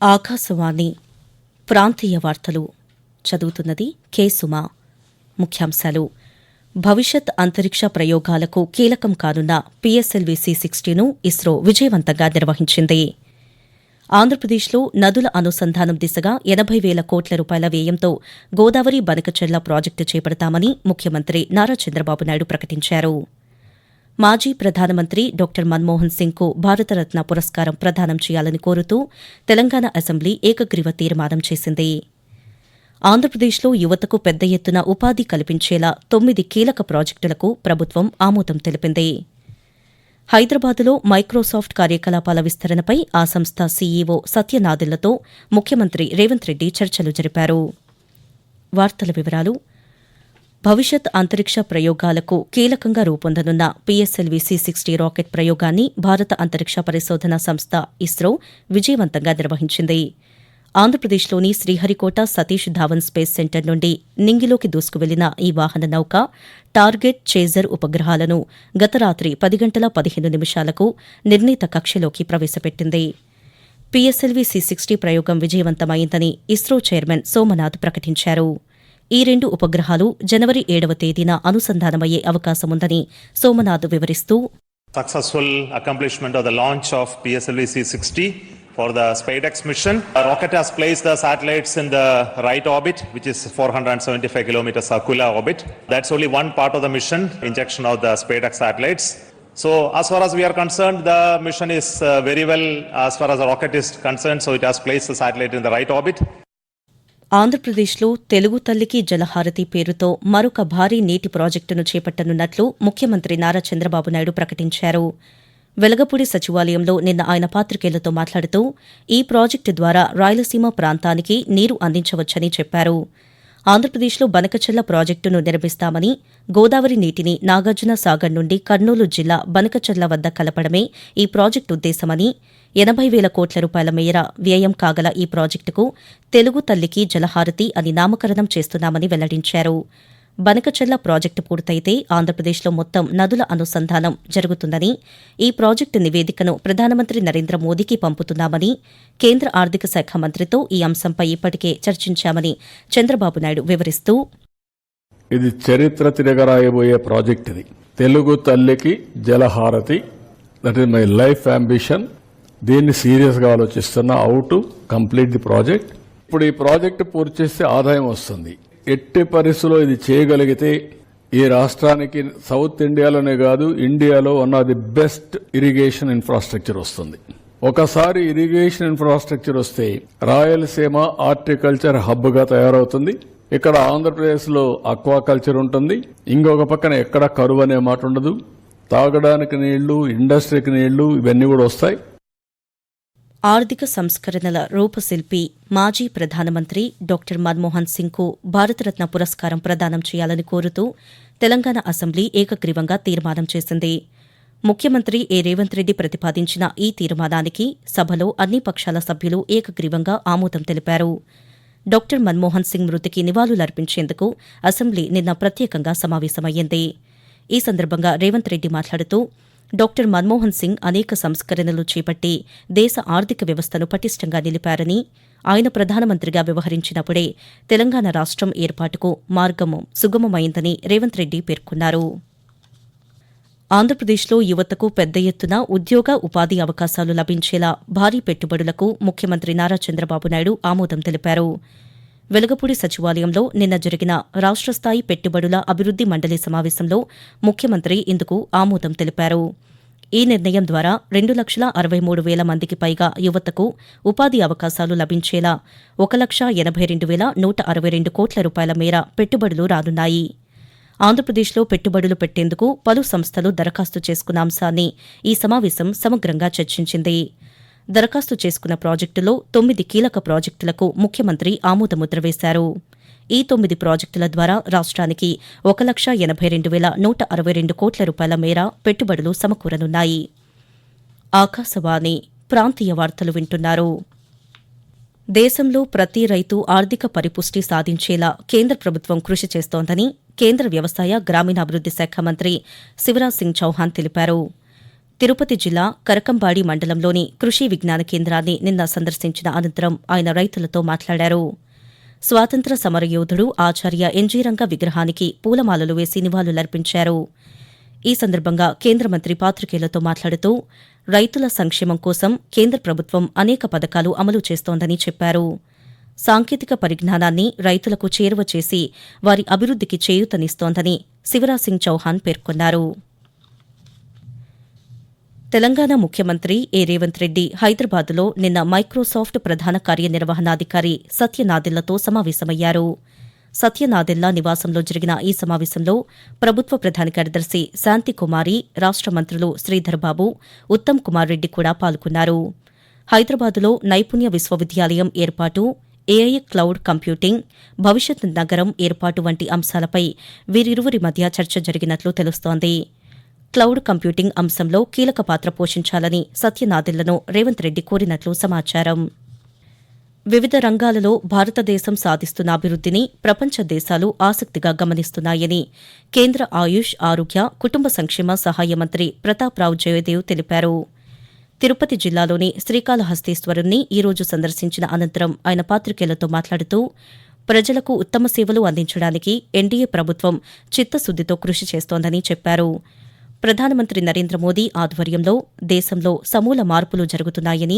ఆకాశవాణి ప్రాంతీయ వార్తలు చదువుతున్నది కె సుమా. ముఖ్యాంశాలు: భవిష్యత్ అంతరిక్ష ప్రయోగాలకు కీలకం కానున్న పిఎస్ఎల్వి C-60ను ఇస్రో విజయవంతంగా నిర్వహించింది. ఆంధ్రప్రదేశ్లో నదుల అనుసంధానం దిశగా 80,000 కోట్ల రూపాయల వ్యయంతో గోదావరి బనకచెర్ల ప్రాజెక్టు చేపడతామని ముఖ్యమంత్రి నారా చంద్రబాబు నాయుడు ప్రకటించారు. మాజీ ప్రధానమంత్రి డాక్టర్ మన్మోహన్ సింగ్కు భారతరత్న పురస్కారం ప్రదానం చేయాలని కోరుతూ తెలంగాణ అసెంబ్లీ ఏకగ్రీవ తీర్మానం చేసింది. ఆంధ్రప్రదేశ్లో యువతకు పెద్ద ఎత్తున ఉపాధి కల్పించేలా 9 కీలక ప్రాజెక్టులకు ప్రభుత్వం ఆమోదం తెలిపింది. హైదరాబాద్లో మైక్రోసాఫ్ట్ కార్యకలాపాల విస్తరణపై ఆ సంస్థ సీఈఓ సత్యనాదెళ్లతో ముఖ్యమంత్రి రేవంత్ రెడ్డి చర్చలు జరిపారు. వార్తల వివరాలు: భవిష్యత్ అంతరిక్ష ప్రయోగాలకు కీలకంగా రూపొందనున్న పిఎస్ఎల్వి C-60 రాకెట్ ప్రయోగాన్ని భారత అంతరిక్ష పరిశోధనా సంస్థ ఇస్రో విజయవంతంగా నిర్వహించింది. ఆంధ్రప్రదేశ్లోని శ్రీహరికోట సతీష్ ధావన్ స్పేస్ సెంటర్ నుండి నింగిలోకి దూసుకువెళ్లిన ఈ వాహన నౌక టార్గెట్, చేజర్ ఉపగ్రహాలను గత రాత్రి 10 గంటల 15 నిమిషాలకు నిర్ణీత కక్షలోకి ప్రవేశపెట్టింది. పిఎస్ఎల్వి C-60 ప్రయోగం విజయవంతమైందని ఇస్రో చైర్మన్ సోమనాథ్ ప్రకటించారు. ఈ 2 ఉపగ్రహాలు జనవరి 7వ తేదీన అనుసంధానమయ్యే అవకాశముందని సోమనాథ్ వివరిస్తూ, Successful accomplishment of the launch of PSLV C-60 for the SpaceX mission. The rocket has placed the satellites in the right orbit, which is 475 km circular orbit. That's only one part of the mission, injection of the SpaceX satellites. So as far as we are concerned, the mission is very well as far as the rocket is concerned, so it has placed the satellite in the right orbit. ఆంధ్రప్రదేశ్లో తెలుగు తల్లికి జలహారతి పేరుతో మరొక భారీ నీటి ప్రాజెక్టును చేపట్టనున్నట్లు ముఖ్యమంత్రి నారా చంద్రబాబు నాయుడు ప్రకటించారు. వెలగపూడి సచివాలయంలో నిన్న ఆయన పాతికేయులతో మాట్లాడుతూ ఈ ప్రాజెక్టు ద్వారా రాయలసీమ ప్రాంతానికి నీరు అందించవచ్చని చెప్పారు. ఆంధ్రప్రదేశ్లో బనకచెర్ల ప్రాజెక్టును నిర్మిస్తామని, గోదావరి నీటిని నాగార్జున సాగర్ నుండి కర్నూలు జిల్లా బనకచెర్ల వద్ద కలపడమే ఈ ప్రాజెక్టు ఉద్దేశమని, 80,000 కోట్ల రూపాయల మేర వ్యయం కాగల ఈ ప్రాజెక్టుకు తెలుగు తల్లికి జలహారతి అని నామకరణం చేస్తున్నామని వెల్లడించారు. బనకచెర్ల ప్రాజెక్టు పూర్తయితే ఆంధ్రప్రదేశ్లో మొత్తం నదుల అనుసంధానం జరుగుతుందని, ఈ ప్రాజెక్టు నివేదికను ప్రధానమంత్రి నరేంద్ర మోదీకి పంపుతున్నామని, కేంద్ర ఆర్థిక శాఖ మంత్రితో ఈ అంశంపై ఇప్పటికే చర్చించామని చంద్రబాబు నాయుడు వివరిస్తూ, ఇది చరిత్ర తిరగరాయబోయే ప్రాజెక్ట్. ఇది తెలుగు తల్లికి జలహారతి, that is my life ambition. దీన్ని సీరియస్ గా ఆలోచిస్తున్నా how to complete the project. ఇప్పుడు ఈ ప్రాజెక్టు పూర్తి చేస్తే ఆదాయం వస్తుంది. ఎట్టి పరిస్థితుల్లో ఇది చేయగలిగితే ఈ రాష్ట్రానికి సౌత్ ఇండియాలోనే కాదు, ఇండియాలో one of the best irrigation infrastructure వస్తుంది. ఒకసారి ఇరిగేషన్ ఇన్ఫ్రాస్ట్రక్చర్ వస్తే రాయలసీమ హార్టికల్చర్ హబ్ గా తయారవుతుంది. ఇక్కడ ఆంధ్రప్రదేశ్లో అక్వాకల్చర్ ఉంటుంది. ఇంకొక పక్కన ఎక్కడ కరువు అనే మాట ఉండదు. తాగడానికి నీళ్లు, ఇండస్ట్రీకి నీళ్లు, ఇవన్నీ కూడా వస్తాయి. ఆర్థిక సంస్కరణల రూపశిల్పి మాజీ ప్రధానమంత్రి డాక్టర్ మన్మోహన్ సింగ్కు భారతరత్న పురస్కారం ప్రదానం చేయాలని కోరుతూ తెలంగాణ అసెంబ్లీ ఏకగ్రీవంగా తీర్మానం చేసింది. ముఖ్యమంత్రి రేవంత్ రెడ్డి ప్రతిపాదించిన ఈ తీర్మానానికి సభలో అన్ని పక్షాల సభ్యులు ఏకగ్రీవంగా ఆమోదం తెలిపారు. డాక్టర్ మన్మోహన్ సింగ్ మృతికి నివాళులర్పించేందుకు అసెంబ్లీ నిన్న ప్రత్యేకంగా సమావేశమయ్యింది. ఈ సందర్భంగా రేవంత్ రెడ్డి మాట్లాడుతూ, డాక్టర్ మన్మోహన్ సింగ్ అనేక సంస్కరణలు చేపట్టి దేశ ఆర్థిక వ్యవస్థను పటిష్టంగా నిలిపారని, ఆయన ప్రధానమంత్రిగా వ్యవహరించినప్పుడే తెలంగాణ రాష్ట్రం ఏర్పాటుకు మార్గం సుగమమైందని రేవంత్ రెడ్డి పేర్కొన్నారు. ఆంధ్రప్రదేశ్లో యువతకు పెద్ద ఎత్తున ఉద్యోగ, ఉపాధి అవకాశాలు లభించేలా భారీ పెట్టుబడులకు ముఖ్యమంత్రి నారా చంద్రబాబు నాయుడు ఆమోదం తెలిపారు. వెలగపూడి సచివాలయంలో నిన్న జరిగిన రాష్ట్ర స్థాయి పెట్టుబడుల అభివృద్ది మండలి సమావేశంలో ముఖ్యమంత్రి ఇందుకు ఆమోదం తెలిపారు. ఈ నిర్ణయం ద్వారా 2,63,000 మందికి పైగా యువతకు ఉపాధి అవకాశాలు లభించేలా 1,82,162 కోట్ల రూపాయల మేర పెట్టుబడులు రానున్నాయి. ఆంధ్రప్రదేశ్లో పెట్టుబడులు పెట్టేందుకు పలు సంస్థలు దరఖాస్తు చేసుకున్న అంశాన్ని ఈ సమావేశం సమగ్రంగా చర్చించింది. దరఖాస్తు చేసుకున్న ప్రాజెక్టులో 9 కీలక ప్రాజెక్టులకు ముఖ్యమంత్రి ఆమోదముద్ర వేశారు. ఈ 9 ప్రాజెక్టుల ద్వారా రాష్ట్రానికి 1,82,162 కోట్ల రూపాయల మేర పెట్టుబడులు సమకూరనున్నాయి. ఆకాశవాణి ప్రాంతీయ వార్తలు వింటున్నారు. దేశంలో ప్రతి రైతు ఆర్థిక పరిపుష్టి సాధించేలా కేంద్ర ప్రభుత్వం కృషి చేస్తోందని కేంద్ర వ్యవసాయ, గ్రామీణాభివృద్ది శాఖ మంత్రి శివరాజ్ సింగ్ చౌహాన్ తెలిపారు. తిరుపతి జిల్లా కరకంబాడి మండలంలోని కృషి విజ్ఞాన కేంద్రాన్ని నిన్న సందర్శించిన అనంతరం ఆయన రైతులతో మాట్లాడారు. స్వాతంత్ర సమరయోధుడు ఆచార్య ఎన్జీ రంగ విగ్రహానికి పూలమాలలు వేసి నివాళులర్పించారు. ఈ సందర్భంగా కేంద్ర మంత్రి పాత్రికేయులతో మాట్లాడుతూ రైతుల సంక్షేమం కోసం కేంద్ర ప్రభుత్వం అనేక పథకాలు అమలు చేస్తోందని చెప్పారు. సాంకేతిక పరిజ్ఞానాన్ని రైతులకు చేరువ చేసి వారి అభివృద్దికి చేయూతనిస్తోందని శివరాజ్ సింగ్ చౌహాన్ పేర్కొన్నారు. తెలంగాణ ముఖ్యమంత్రి రేవంత్ రెడ్డి హైదరాబాద్లో నిన్న మైక్రోసాఫ్ట్ ప్రధాన కార్యనిర్వహణాధికారి సత్య నాదెళ్లతో సమావేశమయ్యారు. సత్య నాదెళ్ల నివాసంలో జరిగిన ఈ సమావేశంలో ప్రభుత్వ ప్రధాన కార్యదర్శి శాంతికుమారి, రాష్ట మంత్రులు శ్రీధర్బాబు, ఉత్తమ్ కుమార్ రెడ్డి కూడా పాల్గొన్నారు. హైదరాబాద్లో నైపుణ్య విశ్వవిద్యాలయం ఏర్పాటు, ఏఐ క్లౌడ్ కంప్యూటింగ్, భవిష్యత్ నగరం ఏర్పాటు వంటి అంశాలపై వీరిరువురి మధ్య చర్చ జరిగినట్లు తెలుస్తోంది. క్లౌడ్ కంప్యూటింగ్ అంశంలో కీలక పాత్ర పోషించాలని సత్యనాదెళ్లను రేవంత్ రెడ్డి కోరినట్లు సమాచారం. వివిధ రంగాలలో భారతదేశం సాధిస్తున్న అభివృద్దిని ప్రపంచ దేశాలు ఆసక్తిగా గమనిస్తున్నాయని కేంద్ర ఆయుష్, ఆరోగ్య, కుటుంబ సంక్షేమ సహాయ మంత్రి ప్రతాప్రావు జయదేవ్ తెలిపారు. తిరుపతి జిల్లాలోని శ్రీకాళహస్తీశ్వరుణ్ణి ఈ రోజు సందర్శించిన అనంతరం ఆయన పాత్రికేయులతో మాట్లాడుతూ ప్రజలకు ఉత్తమ సేవలు అందించడానికి ఎన్డీఏ ప్రభుత్వం చిత్తశుద్దితో కృషి చేస్తోందని చెప్పారు. ప్రధానమంత్రి నరేంద్ర మోదీ ఆధ్వర్యంలో దేశంలో సమూల మార్పులు జరుగుతున్నాయని,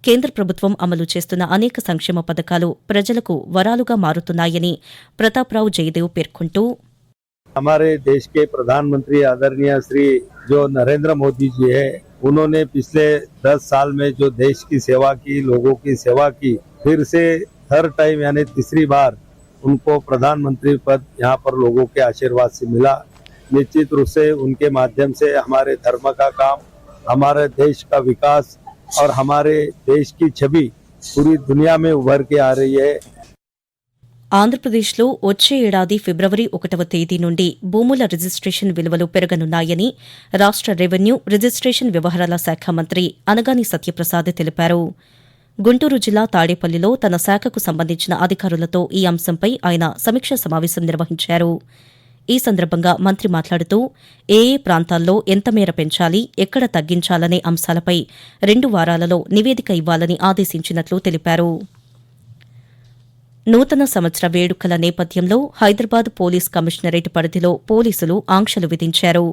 కేంద్ర ప్రభుత్వం అమలు చేస్తున్న అనేక సంక్షేమ పథకాలు ప్రజలకు వరాలుగా మారుతున్నాయని ప్రతాప్రావు జయదేవ్ పేర్కొంటూ हमारे देश के प्रधानमंत्री आदरणीय श्री जो नरेंद्र मोदी जी है, उन्होंने पिछले 10 साल में जो देश की सेवा की, लोगों की सेवा की, फिर से थर्ड टाइम यानी तीसरी बार उनको प्रधानमंत्री पद यहाँ पर लोगों के आशीर्वाद से मिला। निश्चित रूप से उनके माध्यम से हमारे धर्म का काम, हमारे देश का विकास और हमारे देश की छवि पूरी दुनिया में उभर के आ रही है। ఆంధ్రప్రదేశ్లో వచ్చే ఏడాది ఫిబ్రవరి 1వ తేదీ నుండి భూముల రిజిస్ట్రేషన్ విలువలు పెరగనున్నాయని రాష్ట రెవెన్యూ, రిజిస్ట్రేషన్ వ్యవహారాల శాఖ మంత్రి అనగాని సత్యప్రసాద్ తెలిపారు. గుంటూరు జిల్లా తాడేపల్లిలో తన శాఖకు సంబంధించిన అధికారులతో ఈ అంశంపై ఆయన సమీక్షా సమావేశం నిర్వహించారు. ఈ సందర్భంగా మంత్రి మాట్లాడుతూ ఏ ప్రాంతాల్లో ఎంత మేర పెంచాలి, ఎక్కడ తగ్గించాలనే అంశాలపై 2 వారాలలో నివేదిక ఇవ్వాలని ఆదేశించినట్లు తెలిపారు. నూతన సంవత్సర వేడుకల నేపథ్యంలో హైదరాబాద్ పోలీస్ కమిషనరేట్ పరిధిలో పోలీసులు ఆంక్షలు విధించారు.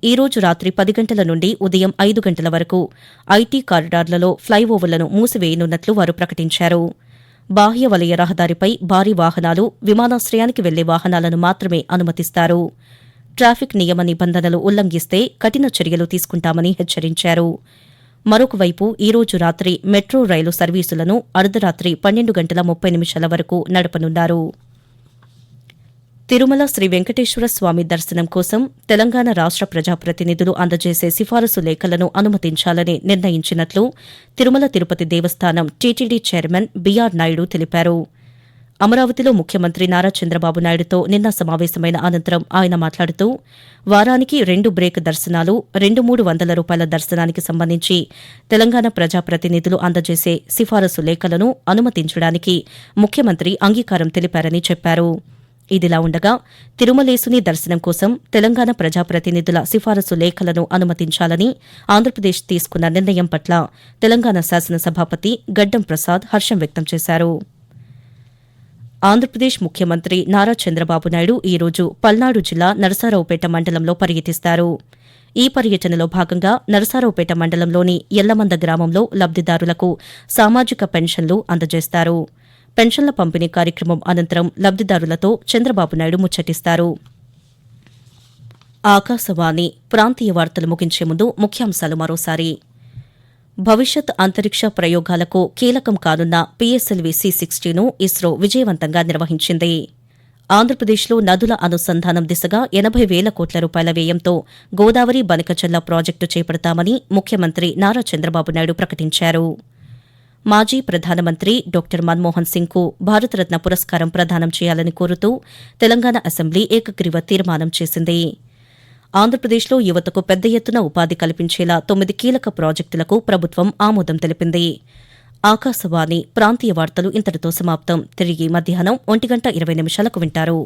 ఈ రోజు రాత్రి 10 గంటల నుండి ఉదయం 5 గంటల వరకు ఐటీ కారిడార్లలో ఫ్లైఓవర్లను మూసివేయనున్నట్లు వారు ప్రకటించారు. బాహ్య వలయ రహదారిపై భారీ వాహనాలు, విమానాశ్రయానికి వెళ్లే వాహనాలను మాత్రమే అనుమతిస్తారు. ట్రాఫిక్ నియమ నిబంధనలు ఉల్లంఘిస్తే కఠిన చర్యలు తీసుకుంటామని హెచ్చరించారు. మరొకవైపు ఈ రోజు రాత్రి మెట్రో రైలు సర్వీసులను అర్ధరాత్రి 12:30 వరకు నడపనున్నారు. తిరుమల శ్రీ వెంకటేశ్వర స్వామి దర్శనం కోసం తెలంగాణ రాష్ట ప్రజాప్రతినిధులు అందజేసే సిఫారసు లేఖలను అనుమతించాలని నిర్ణయించినట్లు తిరుమల తిరుపతి దేవస్థానం టీటీడీ చైర్మన్ బీఆర్ నాయుడు తెలిపారు. అమరావతిలో ముఖ్యమంత్రి నారా చంద్రబాబు నాయుడుతో నిన్న సమావేశమైన అనంతరం ఆయన మాట్లాడుతూ వారానికి 2 బ్రేక్ దర్శనాలు, 200-300 రూపాయల దర్శనానికి సంబంధించి తెలంగాణ ప్రజాప్రతినిధులు అందజేసే సిఫారసు లేఖలను అనుమతించడానికి ముఖ్యమంత్రి అంగీకారం తెలిపారని చెప్పారు. ఇదిలా ఉండగా తిరుమలేసుని దర్శనం కోసం తెలంగాణ ప్రజాప్రతినిధుల సిఫారసు లేఖలను అనుమతించాలని ఆంధ్రప్రదేశ్ తీసుకున్న నిర్ణయం పట్ల తెలంగాణ శాసనసభాపతి గడ్డం ప్రసాద్ హర్షం వ్యక్తం చేశారు. ఆంధ్రప్రదేశ్ ముఖ్యమంత్రి నారా చంద్రబాబు నాయుడు ఈ రోజు పల్నాడు జిల్లా నరసరావుపేట మండలంలో పర్యటిస్తారు. ఈ పర్యటనలో భాగంగా నరసరావుపేట మండలంలోని ఎల్లమంద గ్రామంలో లబ్దిదారులకు సామాజిక పెన్షన్లు అందజేస్తారు. పెన్షన్ల పంపిణీ కార్యక్రమం అనంతరం లబ్దిదారులతో చంద్రబాబు నాయుడు ముచ్చటిస్తారు. ఆకాశవాణి ప్రాంతీయ వార్తలు ముగించే ముందు ముఖ్యాంశాలు మరోసారి. భవిష్యత్ అంతరిక్ష ప్రయోగాలకు కీలకం కానున్న పీఎస్ఎల్వీ C-60ను ఇస్రో విజయవంతంగా నిర్వహించింది. ఆంధ్రప్రదేశ్లో నదుల అనుసంధానం దిశగా 80,000 కోట్ల రూపాయల వ్యయంతో గోదావరి బనకచర్ల ప్రాజెక్టు చేపడతామని ముఖ్యమంత్రి నారా చంద్రబాబు నాయుడు ప్రకటించారు. మాజీ ప్రధానమంత్రి డాక్టర్ మన్మోహన్ సింగ్కు భారతరత్న పురస్కారం ప్రదానం చేయాలని కోరుతూ తెలంగాణ అసెంబ్లీ ఏకగ్రీవ తీర్మానం చేసింది. ఆంధ్రప్రదేశ్లో యువతకు పెద్ద ఎత్తున ఉపాధి కల్పించేలా 9 కీలక ప్రాజెక్టులకు ప్రభుత్వం ఆమోదం తెలిపింది. ఆకాశవాణి ప్రాంతీయ వార్తలు ఇంతటితో సమాప్తం. తిరిగి మధ్యాహ్నం 1:20 వింటారు.